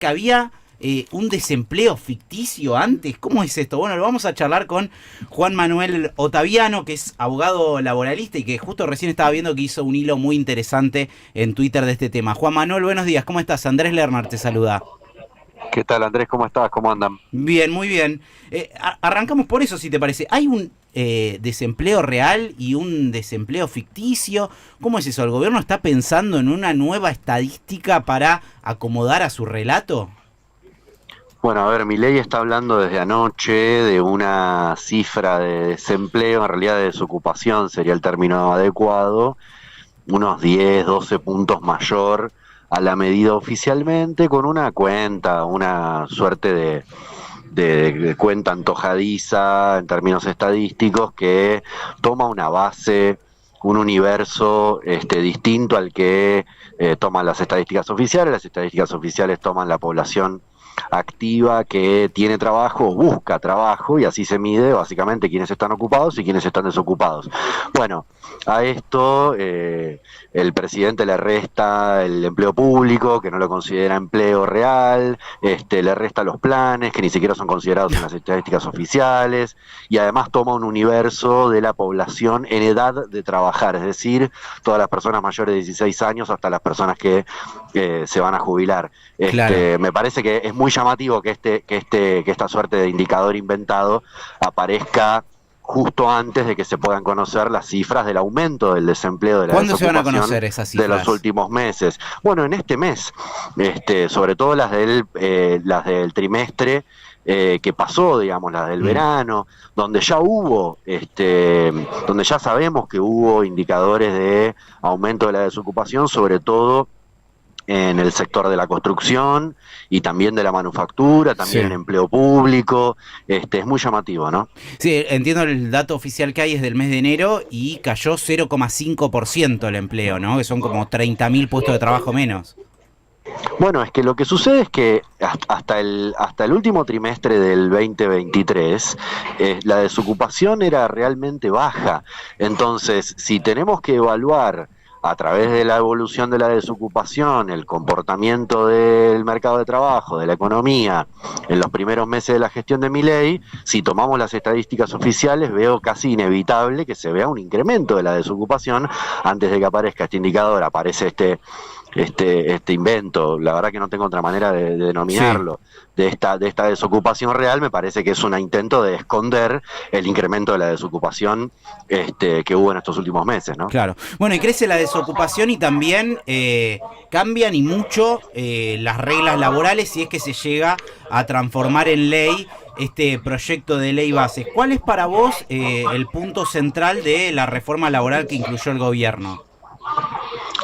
que había un desempleo ficticio antes. ¿Cómo es esto? Bueno, lo vamos a charlar con Juan Manuel Ottaviano, que es abogado laboralista y que justo recién estaba viendo que hizo un hilo muy interesante en Twitter de este tema. Juan Manuel, buenos días, ¿cómo estás? Andrés Lerner te saluda. ¿Qué tal, Andrés? ¿Cómo estás? ¿Cómo andan? Bien, muy bien. Arrancamos por eso, si te parece. ¿Hay un desempleo real y un desempleo ficticio? ¿Cómo es eso? ¿El gobierno está pensando en una nueva estadística para acomodar a su relato? Bueno, a ver, Milei está hablando desde anoche de una cifra de desempleo, en realidad de desocupación sería el término adecuado, unos 10, 12 puntos mayor a la medida oficialmente, con una cuenta, una suerte de cuenta antojadiza en términos estadísticos que toma una base, un universo distinto al que toman las estadísticas oficiales. Las estadísticas oficiales toman la población activa que tiene trabajo, busca trabajo, y así se mide básicamente quiénes están ocupados y quiénes están desocupados. Bueno, a esto el presidente le resta el empleo público, que no lo considera empleo real, le resta los planes, que ni siquiera son considerados en las estadísticas oficiales, y además toma un universo de la población en edad de trabajar, es decir, todas las personas mayores de 16 años hasta las personas que se van a jubilar. Claro. Me parece que es muy llamativo que esta suerte de indicador inventado aparezca justo antes de que se puedan conocer las cifras del aumento del desempleo, de la ¿Cuándo se van a desocupación conocer esas de los cifras? últimos meses. Bueno, en este mes, sobre todo las del trimestre que pasó, digamos, las del verano, donde ya hubo, donde ya sabemos que hubo indicadores de aumento de la desocupación, sobre todo en el sector de la construcción y también de la manufactura, también en Sí. empleo público. Es muy llamativo, ¿no? Sí, entiendo, el dato oficial que hay es del mes de enero y cayó 0,5% el empleo, ¿no? Que son como 30.000 puestos de trabajo menos. Bueno, es que lo que sucede es que hasta el último trimestre del 2023 la desocupación era realmente baja. Entonces, si tenemos que evaluar a través de la evolución de la desocupación, el comportamiento del mercado de trabajo, de la economía, en los primeros meses de la gestión de Milei, si tomamos las estadísticas oficiales, veo casi inevitable que se vea un incremento de la desocupación. Antes de que aparezca este indicador, aparece este invento, la verdad que no tengo otra manera de Sí. denominarlo, de esta desocupación real. Me parece que es un intento de esconder el incremento de la desocupación que hubo en estos últimos meses, ¿no? Claro. Bueno, y crece la desocupación y también cambian y mucho las reglas laborales si es que se llega a transformar en ley este proyecto de ley base. ¿Cuál es para vos el punto central de la reforma laboral que incluyó el gobierno?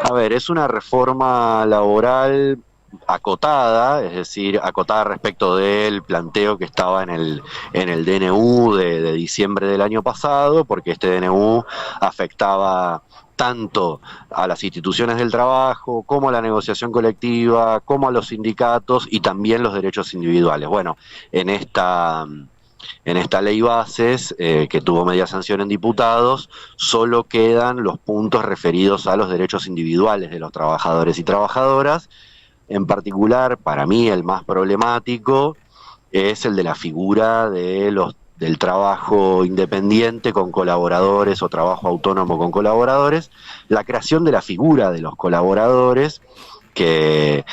A ver, es una reforma laboral acotada, es decir, acotada respecto del planteo que estaba en el DNU de diciembre del año pasado, porque este DNU afectaba tanto a las instituciones del trabajo, como a la negociación colectiva, como a los sindicatos y también los derechos individuales. Bueno, en esta ley bases, que tuvo media sanción en diputados, solo quedan los puntos referidos a los derechos individuales de los trabajadores y trabajadoras. En particular, para mí, el más problemático es el de la figura del trabajo independiente con colaboradores o trabajo autónomo con colaboradores, la creación de la figura de los colaboradores, que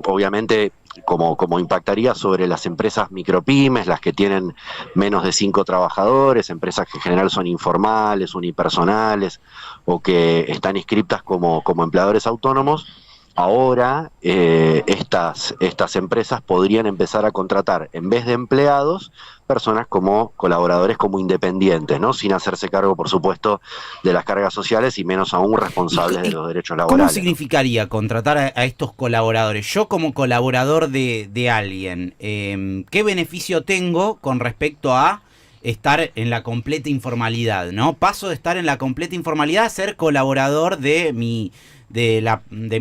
obviamente como impactaría sobre las empresas micropymes, las que tienen menos de 5 trabajadores, empresas que en general son informales, unipersonales o que están inscriptas como empleadores autónomos. Ahora estas empresas podrían empezar a contratar, en vez de empleados, personas como colaboradores, como independientes, ¿no? Sin hacerse cargo, por supuesto, de las cargas sociales y menos aún responsables de ¿Y los derechos cómo laborales, ¿no? significaría contratar a estos colaboradores? Yo como colaborador de alguien, ¿qué beneficio tengo con respecto a estar en la completa informalidad, ¿no? Paso de estar en la completa informalidad a ser colaborador de mi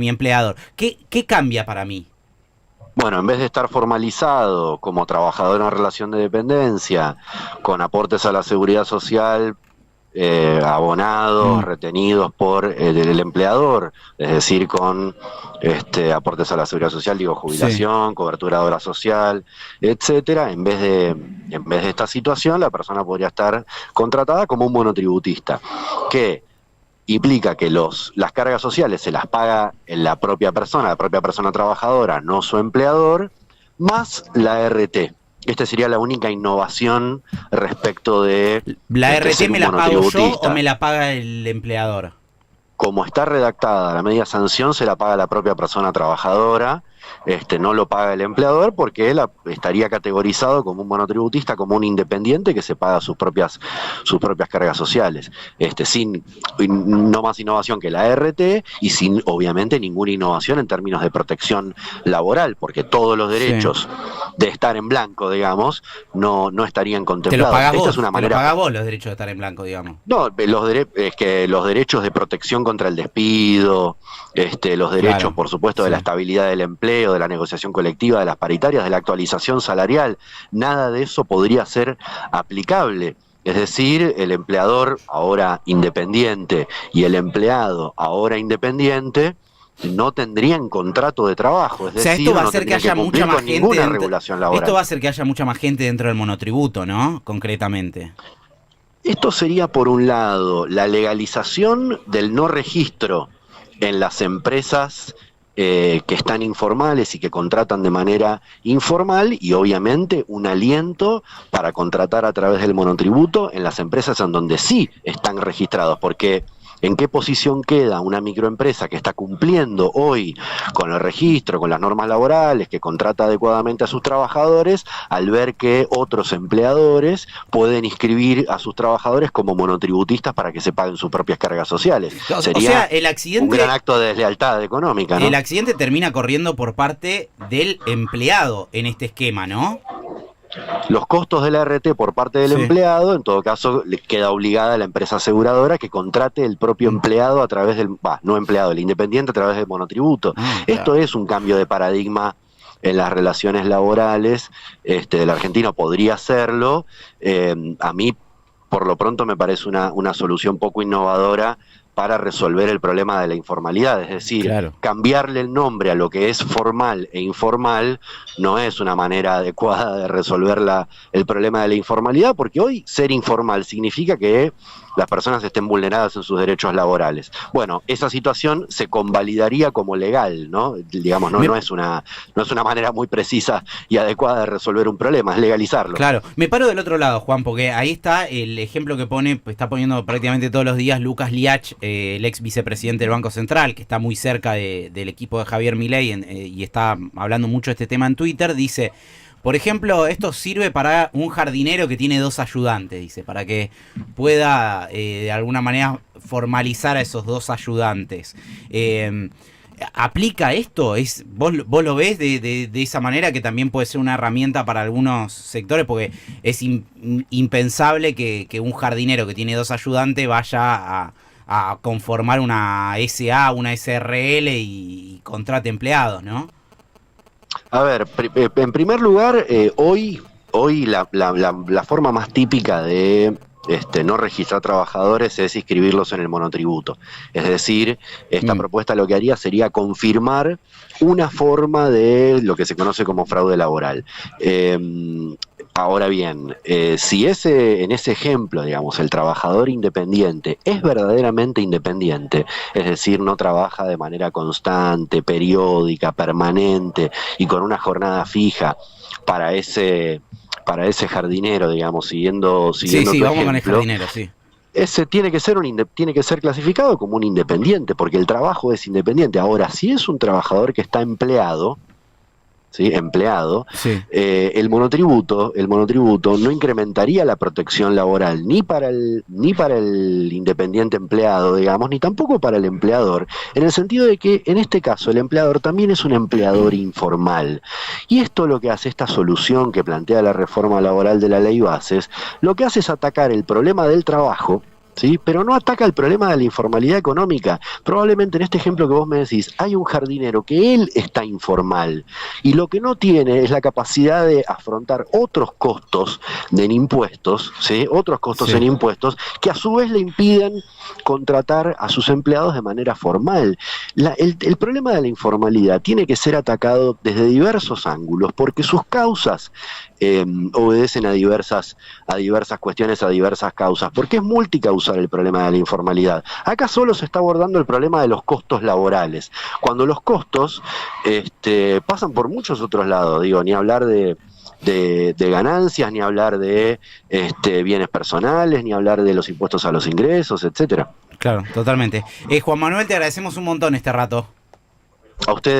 empleador. ¿Qué cambia para mí? Bueno, en vez de estar formalizado como trabajador en una relación de dependencia, con aportes a la seguridad social abonados, retenidos por el empleador, es decir, con aportes a la seguridad social, jubilación, cobertura de obra social, etcétera. En vez de esta situación, la persona podría estar contratada como un monotributista, que implica que las cargas sociales se las paga la propia persona trabajadora, no su empleador, más la RT. Esta sería la única innovación respecto de... ¿La RT me la pago yo o me la paga el empleador? Como está redactada la media sanción, se la paga la propia persona trabajadora, no lo paga el empleador, porque él estaría categorizado como un monotributista, como un independiente que se paga sus propias cargas sociales, sin no más innovación que la RT y sin obviamente ninguna innovación en términos de protección laboral, porque todos los derechos de estar en blanco, digamos, no estarían contemplados. Te lo pagás vos los derechos de estar en blanco, digamos. No, es que los derechos de protección contra el despido, los derechos, por supuesto, de la estabilidad del empleo, de la negociación colectiva, de las paritarias, de la actualización salarial, nada de eso podría ser aplicable. Es decir, el empleador ahora independiente y el empleado ahora independiente no tendrían contrato de trabajo. Es decir, esto va a hacer que haya mucha más gente regulación laboral. Esto va a hacer que haya mucha más gente dentro del monotributo, ¿no? Concretamente. Esto sería, por un lado, la legalización del no registro en las empresas que están informales y que contratan de manera informal, y obviamente un aliento para contratar a través del monotributo en las empresas en donde sí están registrados, porque ¿en qué posición queda una microempresa que está cumpliendo hoy con el registro, con las normas laborales, que contrata adecuadamente a sus trabajadores, al ver que otros empleadores pueden inscribir a sus trabajadores como monotributistas para que se paguen sus propias cargas sociales? Sería el accidente, un gran acto de deslealtad económica, ¿no? El accidente termina corriendo por parte del empleado en este esquema, ¿no? Los costos de la RT por parte del empleado, en todo caso, le queda obligada a la empresa aseguradora que contrate el propio empleado a través del, no empleado, el independiente a través del monotributo. Esto es un cambio de paradigma en las relaciones laborales de la Argentina, podría serlo. A mí, por lo pronto, me parece una solución poco innovadora para resolver el problema de la informalidad, es decir, cambiarle el nombre a lo que es formal e informal no es una manera adecuada de resolver el problema de la informalidad, porque hoy ser informal significa que las personas estén vulneradas en sus derechos laborales. Bueno, esa situación se convalidaría como legal, ¿no? Digamos, no es una manera muy precisa y adecuada de resolver un problema, es legalizarlo. Claro, me paro del otro lado, Juan, porque ahí está el ejemplo que está poniendo prácticamente todos los días Lucas Liach, el ex vicepresidente del Banco Central, que está muy cerca del equipo de Javier Milei y está hablando mucho de este tema en Twitter. Dice, por ejemplo, esto sirve para un jardinero que tiene 2 ayudantes, dice, para que pueda de alguna manera formalizar a esos 2 ayudantes. ¿Aplica esto? ¿Vos lo ves de esa manera, que también puede ser una herramienta para algunos sectores? Porque es impensable que un jardinero que tiene 2 ayudantes vaya a conformar una SA, una SRL y contrate empleados, ¿no? A ver, en primer lugar, hoy la forma más típica de no registrar trabajadores es inscribirlos en el monotributo. Es decir, esta propuesta lo que haría sería confirmar una forma de lo que se conoce como fraude laboral. Ahora bien, si en ese ejemplo, digamos, el trabajador independiente es verdaderamente independiente, es decir, no trabaja de manera constante, periódica, permanente y con una jornada fija para ese jardinero, digamos, siguiendo sí, tu vamos ejemplo, con el jardinero, sí. Ese tiene que ser clasificado como un independiente, porque el trabajo es independiente. Ahora, si es un trabajador que está empleado, ¿sí? El monotributo no incrementaría la protección laboral ni para el independiente empleado, digamos, ni tampoco para el empleador, en el sentido de que en este caso el empleador también es un empleador informal. Y esto lo que hace, esta solución que plantea la reforma laboral de la ley Bases, lo que hace es atacar el problema del trabajo, ¿sí? Pero no ataca el problema de la informalidad económica. Probablemente en este ejemplo que vos me decís, hay un jardinero que él está informal y lo que no tiene es la capacidad de afrontar otros costos en impuestos, ¿sí? Otros costos en impuestos que a su vez le impiden contratar a sus empleados de manera formal. El problema de la informalidad tiene que ser atacado desde diversos ángulos porque sus causas obedecen a diversas cuestiones, a diversas causas, porque es multicausal el problema de la informalidad. Acá solo se está abordando el problema de los costos laborales, cuando los costos pasan por muchos otros lados, digo, ni hablar de ganancias, ni hablar de bienes personales, ni hablar de los impuestos a los ingresos, etcétera. Claro, totalmente. Juan Manuel, te agradecemos un montón este rato. A ustedes.